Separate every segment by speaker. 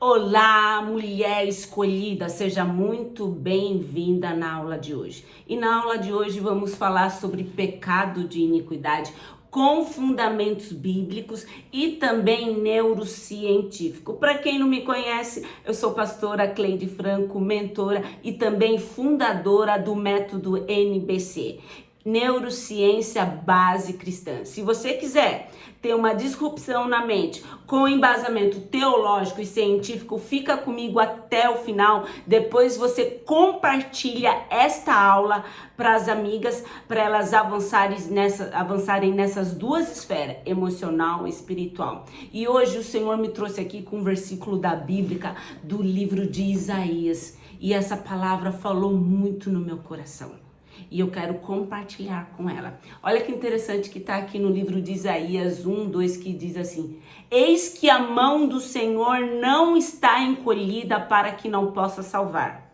Speaker 1: Olá, mulher escolhida, seja muito bem-vinda na aula de hoje. E na aula de hoje vamos falar sobre pecado de iniquidade com fundamentos bíblicos e também neurocientífico. Para quem não me conhece, eu sou pastora Cleide Franco, mentora e também fundadora do método NBC. Neurociência Base Cristã. Se você quiser ter uma disrupção na mente com embasamento teológico e científico, fica comigo até o final. Depois você compartilha esta aula para as amigas, para elas avançarem nessas duas esferas, emocional e espiritual. E hoje o Senhor me trouxe aqui com um versículo da Bíblia, do livro de Isaías. E essa palavra falou muito no meu coração. E eu quero compartilhar com ela. Olha que interessante que está aqui no livro de Isaías 1:2, que diz assim: eis que a mão do Senhor não está encolhida para que não possa salvar,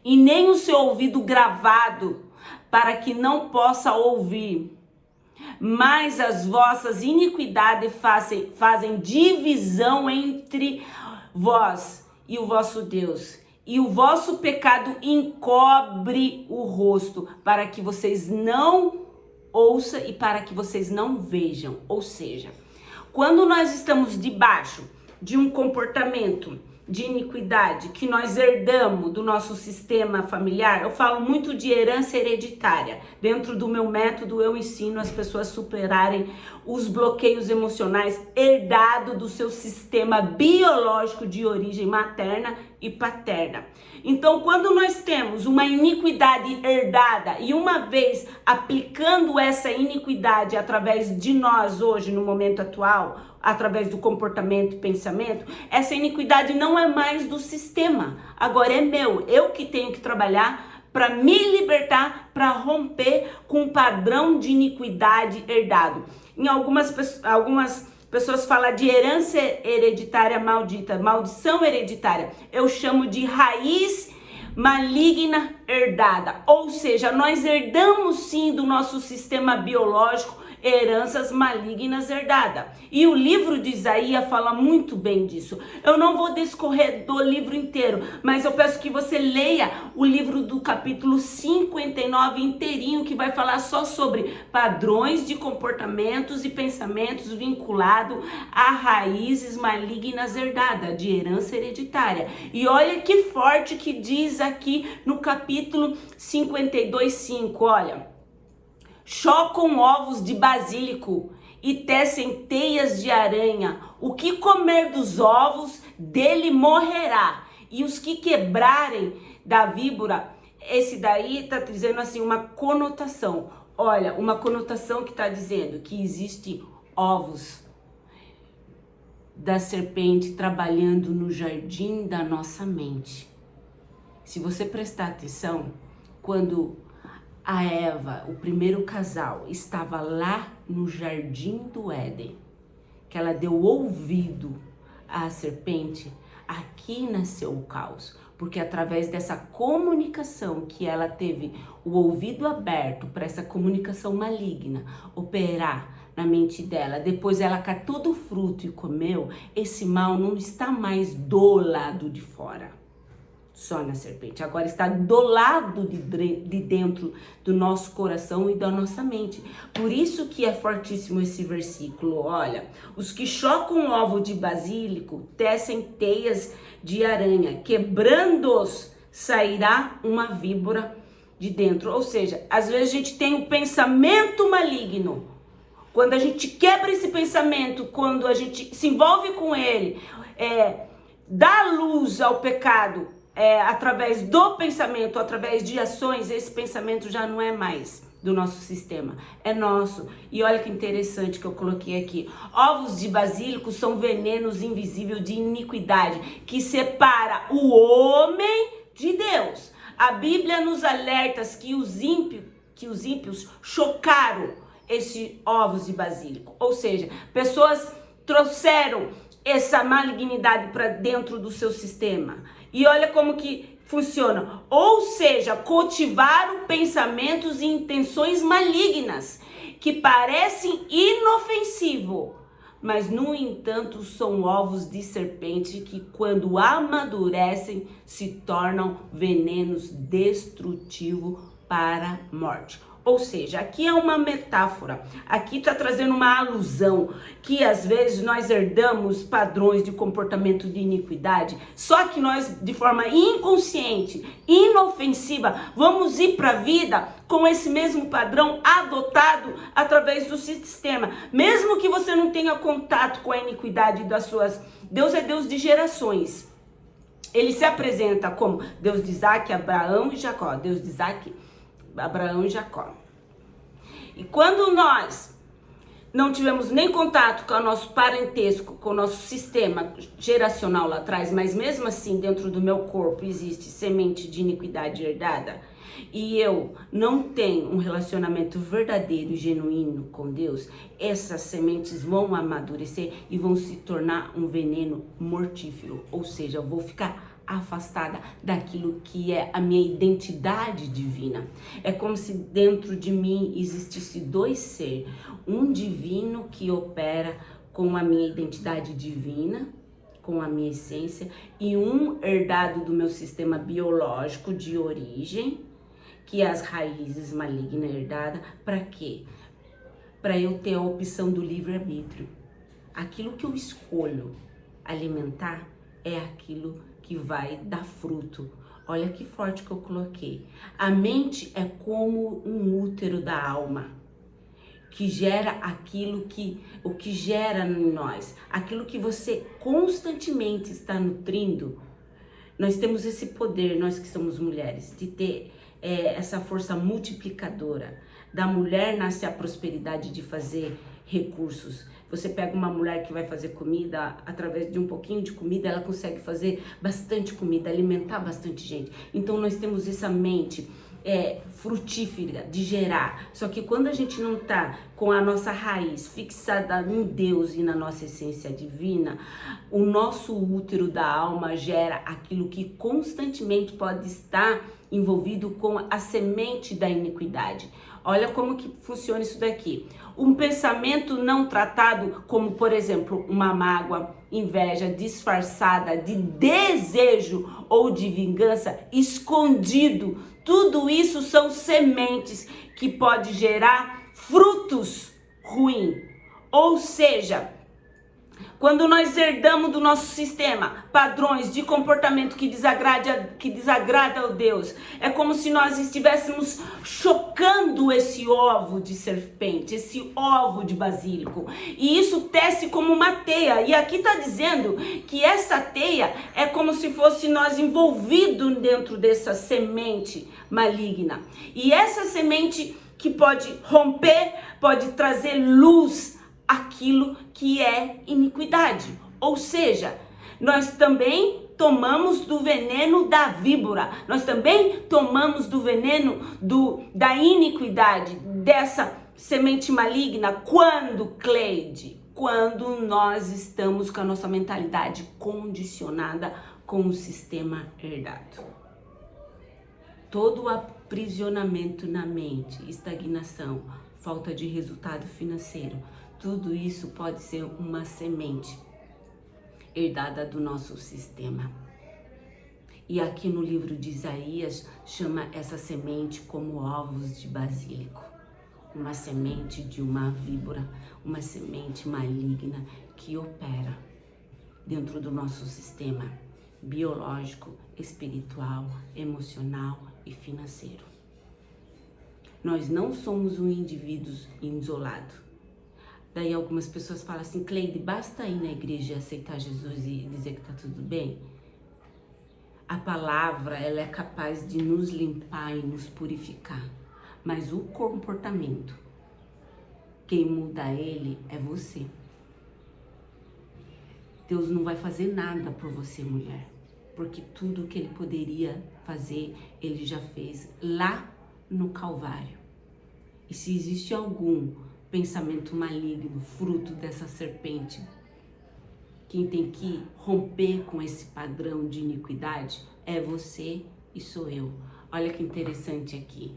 Speaker 1: e nem o seu ouvido gravado para que não possa ouvir. Mas as vossas iniquidades fazem divisão entre vós e o vosso Deus. E o vosso pecado encobre o rosto, para que vocês não ouçam e para que vocês não vejam. Ou seja, quando nós estamos debaixo de um comportamento de iniquidade que nós herdamos do nosso sistema familiar, eu falo muito de herança hereditária. Dentro do meu método eu ensino as pessoas a superarem os bloqueios emocionais herdados do seu sistema biológico de origem materna e paterna. Então, quando nós temos uma iniquidade herdada e uma vez aplicando essa iniquidade através de nós hoje, no momento atual, através do comportamento e pensamento, essa iniquidade não é mais do sistema, agora é meu, eu que tenho que trabalhar para me libertar, para romper com o padrão de iniquidade herdado. Em algumas pessoas falam de herança hereditária maldita, maldição hereditária. Eu chamo de raiz maligna herdada. Ou seja, nós herdamos sim do nosso sistema biológico heranças malignas herdadas. E o livro de Isaías fala muito bem disso. Eu não vou discorrer do livro inteiro, mas eu peço que você leia o livro do capítulo 59 inteirinho, que vai falar só sobre padrões de comportamentos e pensamentos vinculados a raízes malignas herdadas, de herança hereditária. E olha que forte que diz aqui no capítulo 52:5, olha: chocam ovos de basílico e tecem teias de aranha. O que comer dos ovos dele morrerá. E os que quebrarem da víbora, esse daí tá dizendo assim uma conotação. Olha, uma conotação que tá dizendo que existe ovos da serpente trabalhando no jardim da nossa mente. Se você prestar atenção, quando a Eva, o primeiro casal, estava lá no jardim do Éden, que ela deu ouvido à serpente, aqui nasceu o caos, porque através dessa comunicação que ela teve o ouvido aberto para essa comunicação maligna operar na mente dela, depois ela catou do fruto e comeu, esse mal não está mais do lado de fora, só na serpente, agora está do lado de dentro do nosso coração e da nossa mente. Por isso que é fortíssimo esse versículo. Olha: os que chocam ovo de basílico tecem teias de aranha, quebrando-os sairá uma víbora de dentro. Ou seja, às vezes a gente tem um pensamento maligno. Quando a gente quebra esse pensamento, quando a gente se envolve com ele, dá luz ao pecado, através do pensamento, através de ações, esse pensamento já não é mais do nosso sistema, é nosso. E olha que interessante que eu coloquei aqui: ovos de basílico são venenos invisíveis de iniquidade que separa o homem de Deus. A Bíblia nos alerta que os ímpios chocaram esses ovos de basílico, ou seja, pessoas trouxeram essa malignidade para dentro do seu sistema. E olha como que funciona. Ou seja, cultivaram pensamentos e intenções malignas que parecem inofensivos, mas no entanto são ovos de serpente que, quando amadurecem, se tornam venenos destrutivos para a morte. Ou seja, aqui é uma metáfora, aqui está trazendo uma alusão que às vezes nós herdamos padrões de comportamento de iniquidade, só que nós, de forma inconsciente, inofensiva, vamos ir para a vida com esse mesmo padrão adotado através do sistema. Mesmo que você não tenha contato com a iniquidade das suas... Deus é Deus de gerações. Ele se apresenta como Deus de Isaac, Abraão e Jacó. Deus de Isaac, Abraão e Jacó. E quando nós não tivemos nem contato com o nosso parentesco, com o nosso sistema geracional lá atrás, mas mesmo assim dentro do meu corpo existe semente de iniquidade herdada, e eu não tenho um relacionamento verdadeiro e genuíno com Deus, essas sementes vão amadurecer e vão se tornar um veneno mortífero, ou seja, eu vou ficar afastada daquilo que é a minha identidade divina. É como se dentro de mim existisse dois seres, um divino que opera com a minha identidade divina, com a minha essência, e um herdado do meu sistema biológico de origem, que é as raízes malignas herdadas. Para quê? Para eu ter a opção do livre-arbítrio. Aquilo que eu escolho alimentar é aquilo que vai dar fruto. Olha que forte que eu coloquei. A mente é como um útero da alma, que gera aquilo que, o que gera em nós, aquilo que você constantemente está nutrindo. Nós temos esse poder, nós que somos mulheres, de ter essa força multiplicadora. Da mulher nasce a prosperidade de fazer recursos. Você pega uma mulher que vai fazer comida, através de um pouquinho de comida, ela consegue fazer bastante comida, alimentar bastante gente. Então nós temos essa mente frutífera de gerar. Só que quando a gente não tá com a nossa raiz fixada em Deus e na nossa essência divina, o nosso útero da alma gera aquilo que constantemente pode estar envolvido com a semente da iniquidade. Olha como que funciona isso daqui. Um pensamento não tratado, como por exemplo, uma mágoa, inveja disfarçada de desejo ou de vingança escondido. Tudo isso são sementes que pode gerar frutos ruins. Ou seja, quando nós herdamos do nosso sistema padrões de comportamento que desagrada ao Deus, é como se nós estivéssemos chocando esse ovo de serpente, esse ovo de basílico. E isso tece como uma teia. E aqui está dizendo que essa teia é como se fosse nós envolvidos dentro dessa semente maligna. E essa semente que pode romper, pode trazer luz aquilo que é iniquidade. Ou seja, nós também tomamos do veneno da víbora, nós também tomamos do veneno da iniquidade, dessa semente maligna. Quando, Cleide? Quando nós estamos com a nossa mentalidade condicionada com o sistema herdado. Todo aprisionamento na mente, estagnação, falta de resultado financeiro, tudo isso pode ser uma semente herdada do nosso sistema. E aqui no livro de Isaías chama essa semente como ovos de basílico. Uma semente de uma víbora, uma semente maligna que opera dentro do nosso sistema biológico, espiritual, emocional e financeiro. Nós não somos um indivíduo isolado. Daí algumas pessoas falam assim: Cleide, basta ir na igreja e aceitar Jesus e dizer que tá tudo bem? A palavra, ela é capaz de nos limpar e nos purificar. Mas o comportamento, quem muda ele é você. Deus não vai fazer nada por você, mulher. Porque tudo que ele poderia fazer, ele já fez lá no Calvário. E se existe algum pensamento maligno, fruto dessa serpente, quem tem que romper com esse padrão de iniquidade é você e sou eu. Olha que interessante aqui.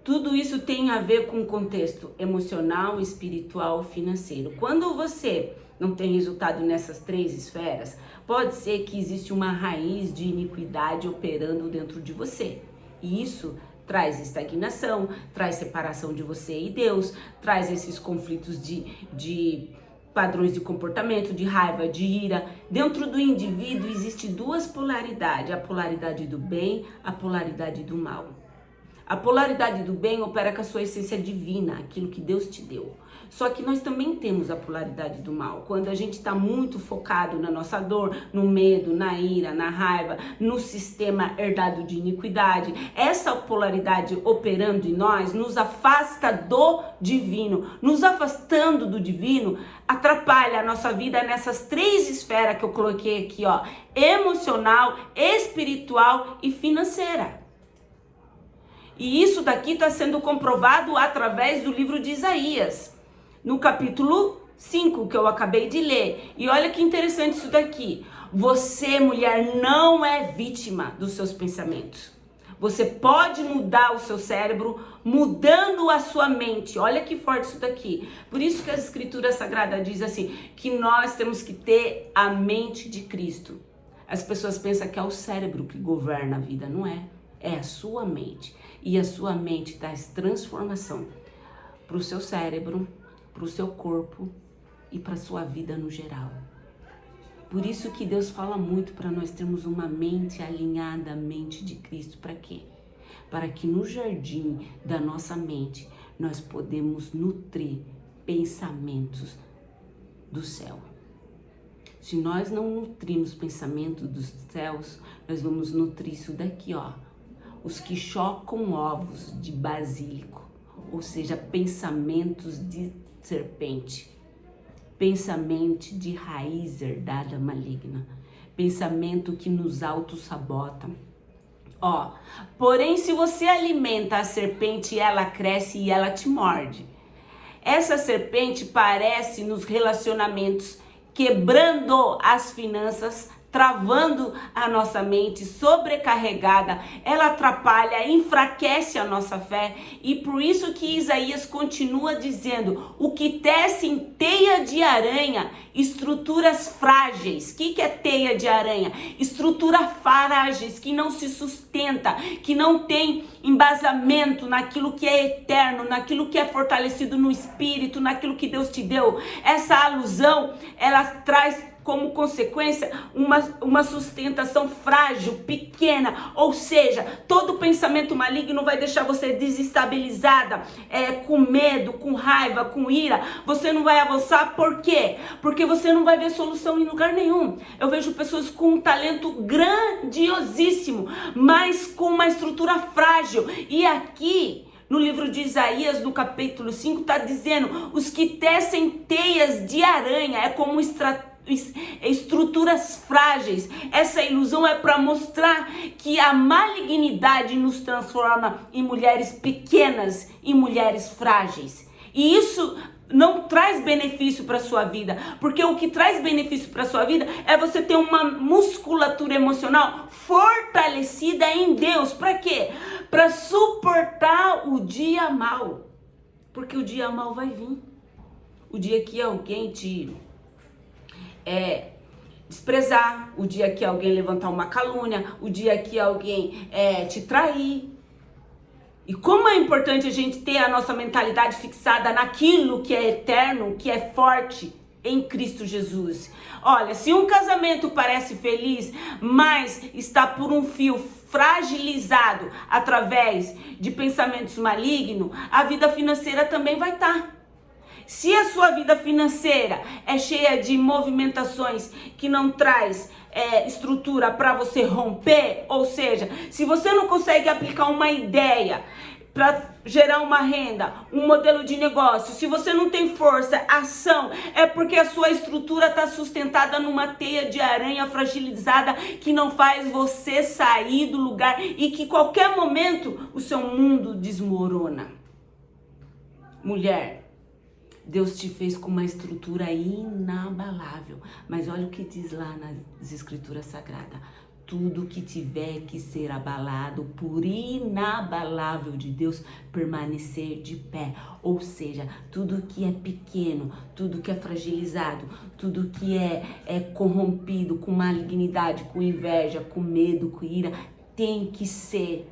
Speaker 1: Tudo isso tem a ver com o contexto emocional, espiritual, financeiro. Quando você não tem resultado nessas 3 esferas, pode ser que existe uma raiz de iniquidade operando dentro de você. E isso traz estagnação, traz separação de você e Deus, traz esses conflitos de padrões de comportamento, de raiva, de ira. Dentro do indivíduo existe 2 polaridades, a polaridade do bem, a polaridade do mal. A polaridade do bem opera com a sua essência divina, aquilo que Deus te deu. Só que nós também temos a polaridade do mal. Quando a gente está muito focado na nossa dor, no medo, na ira, na raiva, no sistema herdado de iniquidade, essa polaridade operando em nós nos afasta do divino. Nos afastando do divino, atrapalha a nossa vida nessas 3 esferas que eu coloquei aqui, ó: emocional, espiritual e financeira. E isso daqui está sendo comprovado através do livro de Isaías, no capítulo 5, que eu acabei de ler. E olha que interessante isso daqui. Você, mulher, não é vítima dos seus pensamentos. Você pode mudar o seu cérebro mudando a sua mente. Olha que forte isso daqui. Por isso que a Escritura Sagrada diz assim, que nós temos que ter a mente de Cristo. As pessoas pensam que é o cérebro que governa a vida. Não é. É a sua mente. E a sua mente traz transformação para o seu cérebro, para o seu corpo e para a sua vida no geral. Por isso que Deus fala muito para nós termos uma mente alinhada à mente de Cristo. Para quê? Para que no jardim da nossa mente nós podemos nutrir pensamentos do céu. Se nós não nutrimos pensamentos dos céus, nós vamos nutrir isso daqui, ó. Os que chocam ovos de basílico, ou seja, pensamentos de serpente, pensamento de raiz herdada maligna, pensamento que nos auto-sabota. Ó, porém, se você alimenta a serpente, ela cresce e ela te morde. Essa serpente parece nos relacionamentos, quebrando as finanças, travando a nossa mente, sobrecarregada, ela atrapalha, enfraquece a nossa fé. E por isso que Isaías continua dizendo, o que tece em teia de aranha, estruturas frágeis. O que é teia de aranha? Estruturas frágeis, que não se sustenta, que não tem embasamento naquilo que é eterno, naquilo que é fortalecido no Espírito, naquilo que Deus te deu. Essa alusão, ela traz como consequência uma sustentação frágil, pequena, ou seja, todo pensamento maligno vai deixar você desestabilizada, com medo, com raiva, com ira. Você não vai avançar, por quê? Porque você não vai ver solução em lugar nenhum. Eu vejo pessoas com um talento grandiosíssimo, mas com uma estrutura frágil. E aqui no livro de Isaías, no capítulo 5, está dizendo, os que tecem teias de aranha, é como estruturas frágeis. Essa ilusão é para mostrar que a malignidade nos transforma em mulheres pequenas, em mulheres frágeis. E isso não traz benefício para sua vida, porque o que traz benefício para sua vida é você ter uma musculatura emocional fortalecida em Deus. Para quê? Para suportar o dia mal, porque o dia mal vai vir. O dia que alguém te desprezar, o dia que alguém levantar uma calúnia, o dia que alguém te trair. E como é importante a gente ter a nossa mentalidade fixada naquilo que é eterno, que é forte em Cristo Jesus. Olha, se um casamento parece feliz, mas está por um fio fragilizado através de pensamentos malignos, a vida financeira também vai estar. Se a sua vida financeira é cheia de movimentações que não traz estrutura para você romper, ou seja, se você não consegue aplicar uma ideia para gerar uma renda, um modelo de negócio, se você não tem força, ação, é porque a sua estrutura está sustentada numa teia de aranha fragilizada que não faz você sair do lugar e que qualquer momento o seu mundo desmorona. Mulher, Deus te fez com uma estrutura inabalável. Mas olha o que diz lá nas Escrituras Sagradas. tudo que tiver que ser abalado, por inabalável de Deus, permanecer de pé. Ou seja, tudo que é pequeno, tudo que é fragilizado, tudo que é corrompido com malignidade, com inveja, com medo, com ira, tem que ser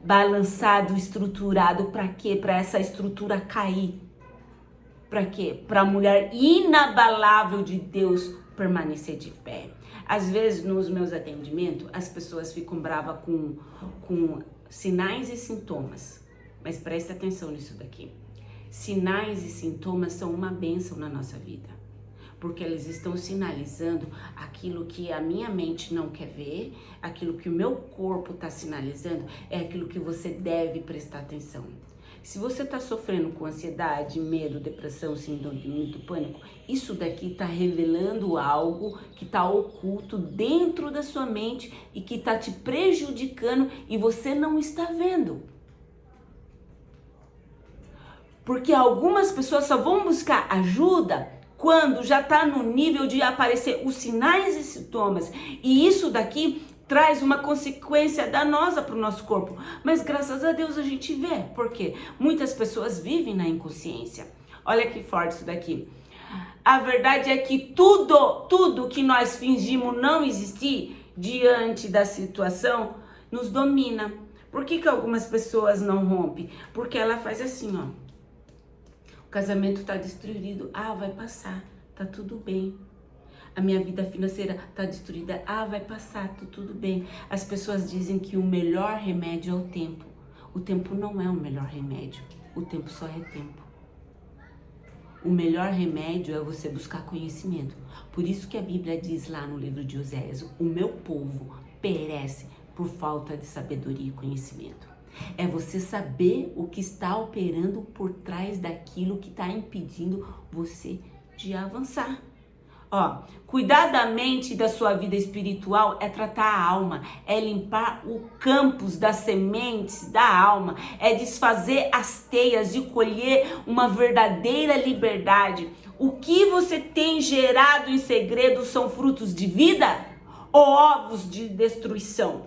Speaker 1: balançado, estruturado. Para quê? Para essa estrutura cair. Para quê? Para a mulher inabalável de Deus permanecer de pé. Às vezes, nos meus atendimentos, as pessoas ficam bravas com sinais e sintomas. Mas presta atenção nisso daqui. Sinais e sintomas são uma bênção na nossa vida. Porque eles estão sinalizando aquilo que a minha mente não quer ver, aquilo que o meu corpo está sinalizando, é aquilo que você deve prestar atenção. Se você está sofrendo com ansiedade, medo, depressão, síndrome do pânico, isso daqui está revelando algo que está oculto dentro da sua mente e que está te prejudicando e você não está vendo. Porque algumas pessoas só vão buscar ajuda quando já está no nível de aparecer os sinais e sintomas. E isso daqui traz uma consequência danosa para o nosso corpo. Mas graças a Deus a gente vê. Por quê? Muitas pessoas vivem na inconsciência. Olha que forte isso daqui. A verdade é que tudo que nós fingimos não existir diante da situação nos domina. Por que algumas pessoas não rompem? Porque ela faz assim, ó. O casamento está destruído. Ah, vai passar. Tá tudo bem. A minha vida financeira está destruída. Ah, vai passar, tudo bem. As pessoas dizem que o melhor remédio é o tempo. O tempo não é o melhor remédio. O tempo só é tempo. O melhor remédio é você buscar conhecimento. Por isso que a Bíblia diz lá no livro de Oséias, o meu povo perece por falta de sabedoria e conhecimento. É você saber o que está operando por trás daquilo que está impedindo você de avançar. Ó, cuidar da mente e da sua vida espiritual é tratar a alma, é limpar o campus das sementes da alma, é desfazer as teias e colher uma verdadeira liberdade. O que você tem gerado em segredo são frutos de vida ou ovos de destruição?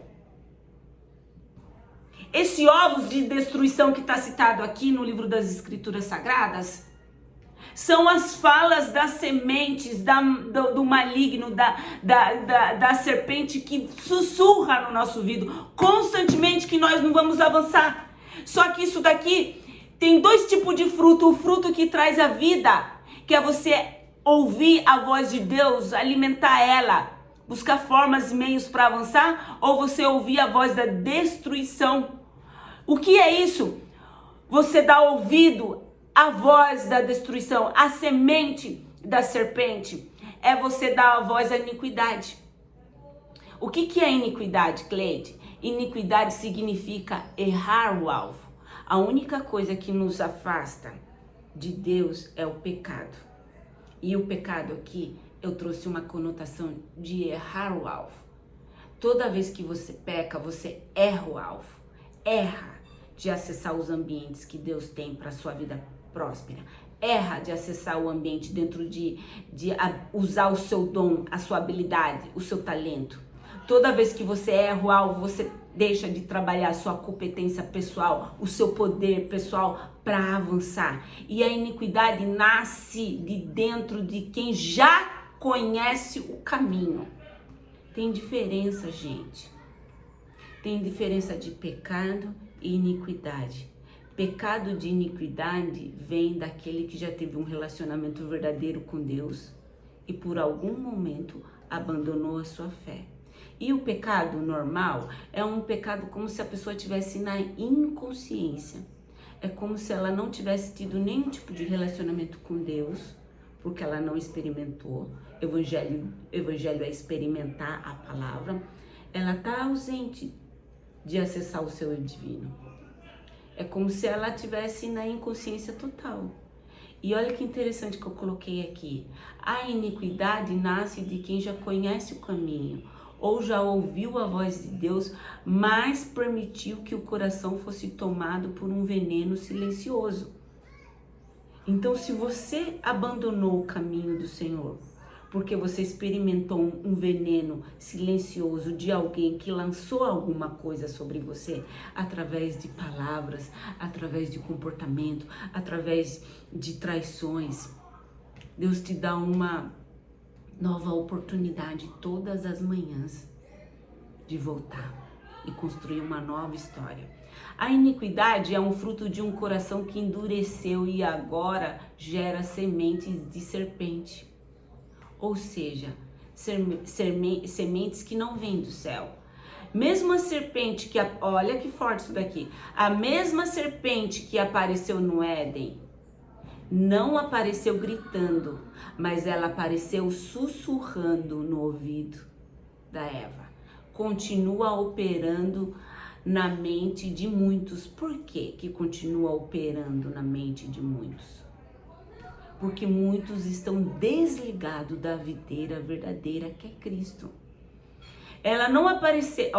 Speaker 1: Esse ovos de destruição que está citado aqui no livro das Escrituras Sagradas são as falas das sementes do maligno, da serpente que sussurra no nosso ouvido constantemente que nós não vamos avançar. Só que isso daqui tem dois tipos de fruto. O fruto que traz a vida, que é você ouvir a voz de Deus, alimentar ela, buscar formas e meios para avançar, ou você ouvir a voz da destruição. O que é isso? Você dá ouvido a voz da destruição, a semente da serpente, é você dar a voz à iniquidade. O que é iniquidade, Cleide? Iniquidade significa errar o alvo. A única coisa que nos afasta de Deus é o pecado. E o pecado aqui, eu trouxe uma conotação de errar o alvo. Toda vez que você peca, você erra o alvo. Erra de acessar os ambientes que Deus tem para a sua vida próspera. Erra de acessar o ambiente dentro de usar o seu dom, a sua habilidade, o seu talento. Toda vez que você erra o alvo, você deixa de trabalhar a sua competência pessoal, o seu poder pessoal para avançar. E a iniquidade nasce de dentro de quem já conhece o caminho. Tem diferença, gente. Tem diferença de pecado e iniquidade. Pecado de iniquidade vem daquele que já teve um relacionamento verdadeiro com Deus e por algum momento abandonou a sua fé. E o pecado normal é um pecado como se a pessoa estivesse na inconsciência. É como se ela não tivesse tido nenhum tipo de relacionamento com Deus, porque ela não experimentou. Evangelho é experimentar a palavra. Ela está ausente de acessar o seu divino. É como se ela estivesse na inconsciência total. E olha que interessante que eu coloquei aqui. A iniquidade nasce de quem já conhece o caminho, ou já ouviu a voz de Deus, mas permitiu que o coração fosse tomado por um veneno silencioso. Então, se você abandonou o caminho do Senhor, porque você experimentou um veneno silencioso de alguém que lançou alguma coisa sobre você, através de palavras, através de comportamento, através de traições. Deus te dá uma nova oportunidade todas as manhãs de voltar e construir uma nova história. A iniquidade é um fruto de um coração que endureceu e agora gera sementes de serpente. Ou seja, sementes que não vêm do céu. Mesmo a serpente que, olha que forte isso daqui, a mesma serpente que apareceu no Éden, não apareceu gritando, mas ela apareceu sussurrando no ouvido da Eva. Continua operando na mente de muitos. Por que que continua operando na mente de muitos? Porque muitos estão desligados da videira verdadeira que é Cristo. Ela não aparece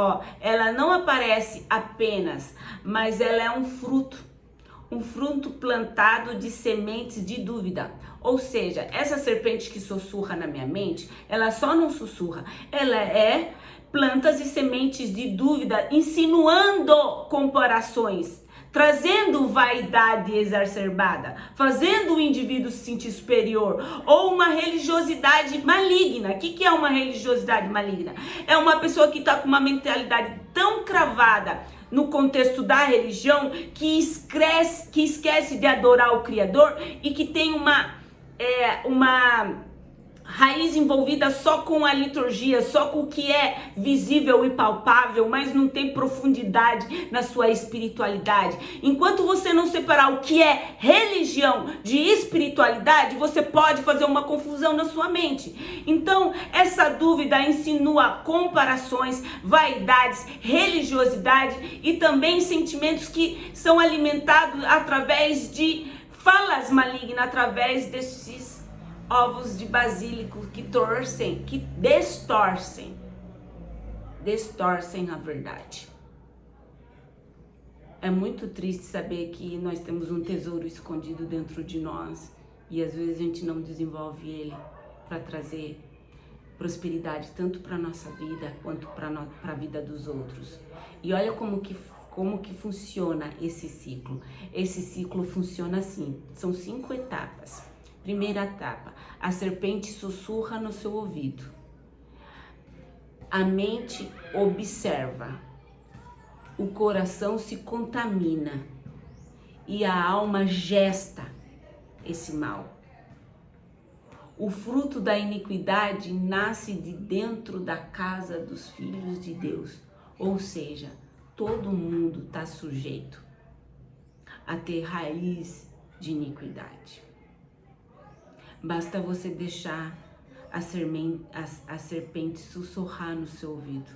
Speaker 1: apenas, mas ela é um fruto plantado de sementes de dúvida. Ou seja, essa serpente que sussurra na minha mente, ela só não sussurra, ela é plantas e sementes de dúvida, insinuando comparações, trazendo vaidade exacerbada, fazendo o indivíduo se sentir superior, ou uma religiosidade maligna. O que é uma religiosidade maligna? É uma pessoa que está com uma mentalidade tão cravada no contexto da religião que esquece de adorar o Criador e que tem uma raiz envolvida só com a liturgia, só com o que é visível e palpável, mas não tem profundidade na sua espiritualidade. Enquanto você não separar o que é religião de espiritualidade, você pode fazer uma confusão na sua mente. Então, essa dúvida insinua comparações, vaidades, religiosidade e também sentimentos que são alimentados através de falas malignas, através desses ovos de basílico que distorcem a verdade. É muito triste saber que nós temos um tesouro escondido dentro de nós e às vezes a gente não desenvolve ele para trazer prosperidade tanto para nossa vida quanto para a vida dos outros. E olha como que funciona esse ciclo. Esse ciclo funciona assim, são 5 etapas. Primeira etapa, a serpente sussurra no seu ouvido. A mente observa. O coração se contamina. E a alma gesta esse mal. O fruto da iniquidade nasce de dentro da casa dos filhos de Deus. Ou seja, todo mundo está sujeito a ter raiz de iniquidade. Basta você deixar a serpente sussurrar no seu ouvido.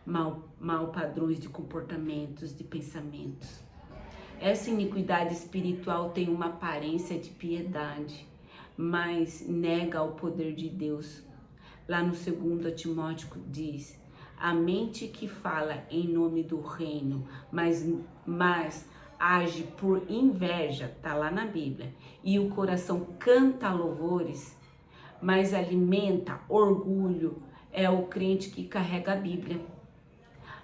Speaker 1: Mal padrões de comportamentos, de pensamentos. Essa iniquidade espiritual tem uma aparência de piedade, mas nega o poder de Deus. Lá no 2 Timóteo diz: a mente que fala em nome do reino, mas age por inveja, tá lá na Bíblia, e o coração canta louvores, mas alimenta orgulho, é o crente que carrega a Bíblia,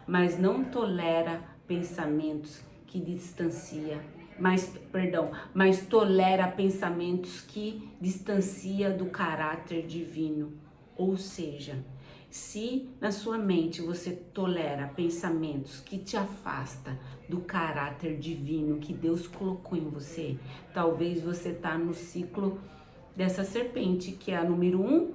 Speaker 1: mas não tolera pensamentos que mas tolera pensamentos que distancia do caráter divino. Ou seja, se na sua mente você tolera pensamentos que te afastam do caráter divino que Deus colocou em você, talvez você está no ciclo dessa serpente, que é a número 1,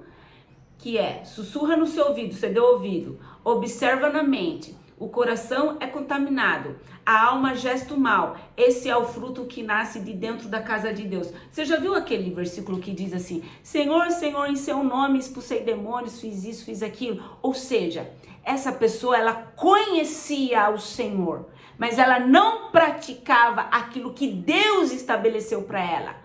Speaker 1: que é sussurra no seu ouvido, você deu ouvido, observa na mente, o coração é contaminado, a alma gesta o mal. Esse é o fruto que nasce de dentro da casa de Deus. Você já viu aquele versículo que diz assim: Senhor, Senhor, em seu nome expulsei demônios, fiz isso, fiz aquilo? Ou seja, essa pessoa, ela conhecia o Senhor, mas ela não praticava aquilo que Deus estabeleceu para ela.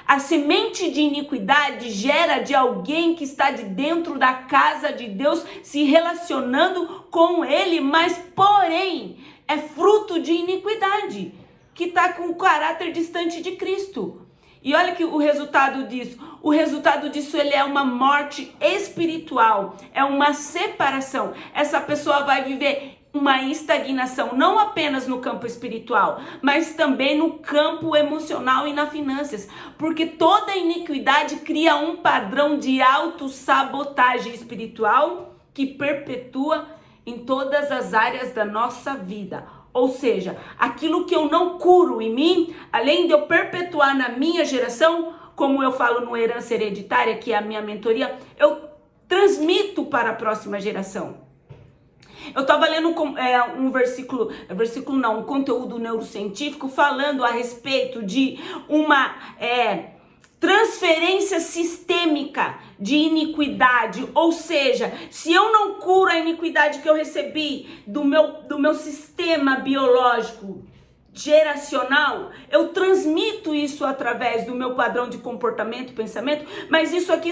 Speaker 1: A semente de iniquidade gera de alguém que está de dentro da casa de Deus, se relacionando com ele, mas porém é fruto de iniquidade, que está com o caráter distante de Cristo. E olha que o resultado disso ele é uma morte espiritual, é uma separação. Essa pessoa vai viver uma estagnação, não apenas no campo espiritual, mas também no campo emocional e nas finanças, porque toda iniquidade cria um padrão de autossabotagem espiritual que perpetua em todas as áreas da nossa vida. Ou seja, aquilo que eu não curo em mim, além de eu perpetuar na minha geração, como eu falo no Herança Hereditária, que é a minha mentoria, eu transmito para a próxima geração. Eu estava lendo um conteúdo neurocientífico falando a respeito de uma transferência sistêmica de iniquidade, ou seja, se eu não curo a iniquidade que eu recebi do meu sistema biológico geracional, eu transmito isso através do meu padrão de comportamento, pensamento, mas isso aqui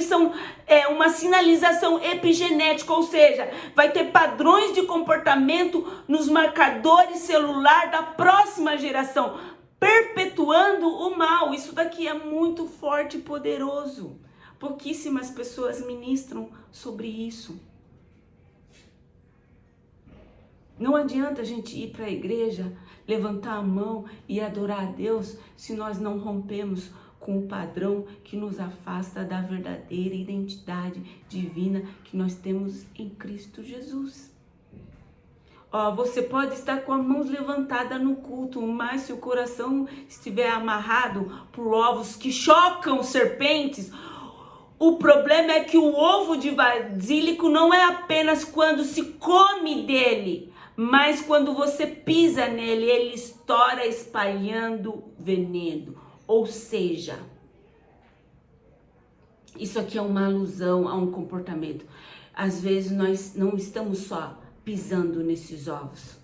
Speaker 1: é uma sinalização epigenética, ou seja, vai ter padrões de comportamento nos marcadores celular da próxima geração, perpetuando o mal. Isso daqui é muito forte e poderoso. Pouquíssimas pessoas ministram sobre isso. Não adianta a gente ir para a igreja, levantar a mão e adorar a Deus se nós não rompemos com o padrão que nos afasta da verdadeira identidade divina que nós temos em Cristo Jesus. Você pode estar com as mãos levantadas no culto, mas se o coração estiver amarrado por ovos que chocam serpentes, o problema é que o ovo de basílico não é apenas quando se come dele, mas quando você pisa nele, ele estoura espalhando veneno. Ou seja, isso aqui é uma alusão a um comportamento. Às vezes nós não estamos só pisando nesses ovos,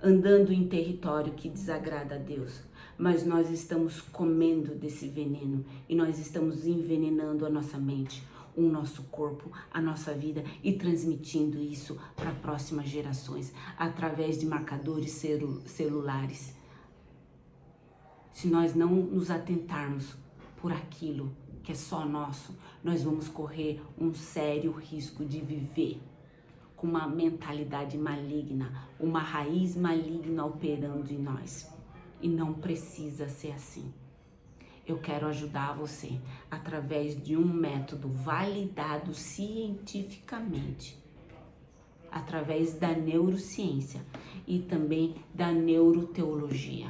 Speaker 1: andando em território que desagrada a Deus, mas nós estamos comendo desse veneno e nós estamos envenenando a nossa mente, o nosso corpo, a nossa vida e transmitindo isso para próximas gerações através de marcadores celulares. Se nós não nos atentarmos por aquilo que é só nosso, nós vamos correr um sério risco de viver com uma mentalidade maligna, uma raiz maligna operando em nós. E não precisa ser assim. Eu quero ajudar você através de um método validado cientificamente, através da neurociência e também da neuroteologia,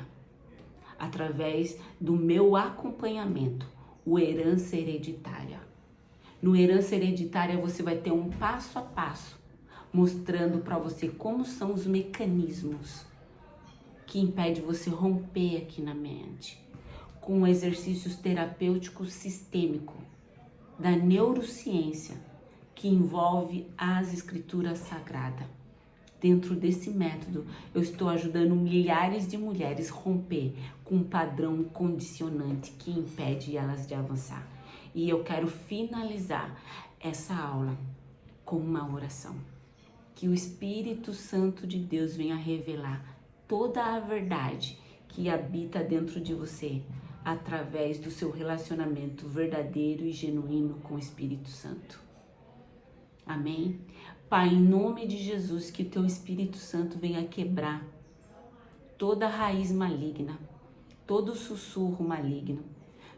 Speaker 1: através do meu acompanhamento, o Herança Hereditária. No Herança Hereditária você vai ter um passo a passo mostrando para você como são os mecanismos que impedem você romper aqui na mente, com exercícios terapêuticos sistêmicos da neurociência que envolve as escrituras sagradas. Dentro desse método, eu estou ajudando milhares de mulheres a romper com um padrão condicionante que impede elas de avançar. E eu quero finalizar essa aula com uma oração. Que o Espírito Santo de Deus venha revelar toda a verdade que habita dentro de você através do seu relacionamento verdadeiro e genuíno com o Espírito Santo. Amém? Pai, em nome de Jesus, que o teu Espírito Santo venha quebrar toda raiz maligna, todo sussurro maligno,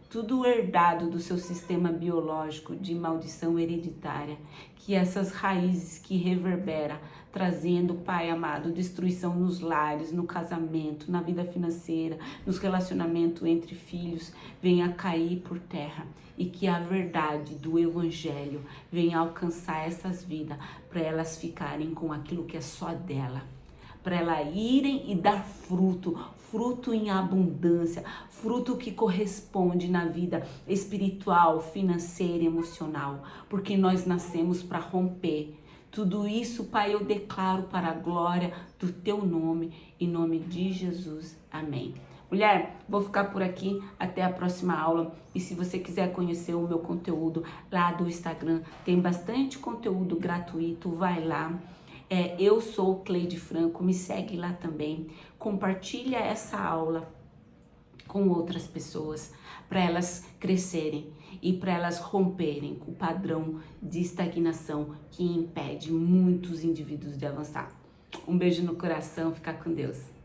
Speaker 1: tudo herdado do seu sistema biológico de maldição hereditária, que essas raízes que reverbera, trazendo, Pai amado, destruição nos lares, no casamento, na vida financeira, nos relacionamentos entre filhos, venha cair por terra e que a verdade do Evangelho venha alcançar essas vidas, para elas ficarem com aquilo que é só dela, para elas irem e dar fruto em abundância, fruto que corresponde na vida espiritual, financeira, emocional, porque nós nascemos para romper. Tudo isso, Pai, eu declaro para a glória do teu nome, em nome de Jesus. Amém. Mulher, vou ficar por aqui, até a próxima aula. E se você quiser conhecer o meu conteúdo lá do Instagram, tem bastante conteúdo gratuito, vai lá. Eu sou Cleide Franco, me segue lá também. Compartilha essa aula com outras pessoas, para elas crescerem e para elas romperem com o padrão de estagnação que impede muitos indivíduos de avançar. Um beijo no coração, fica com Deus.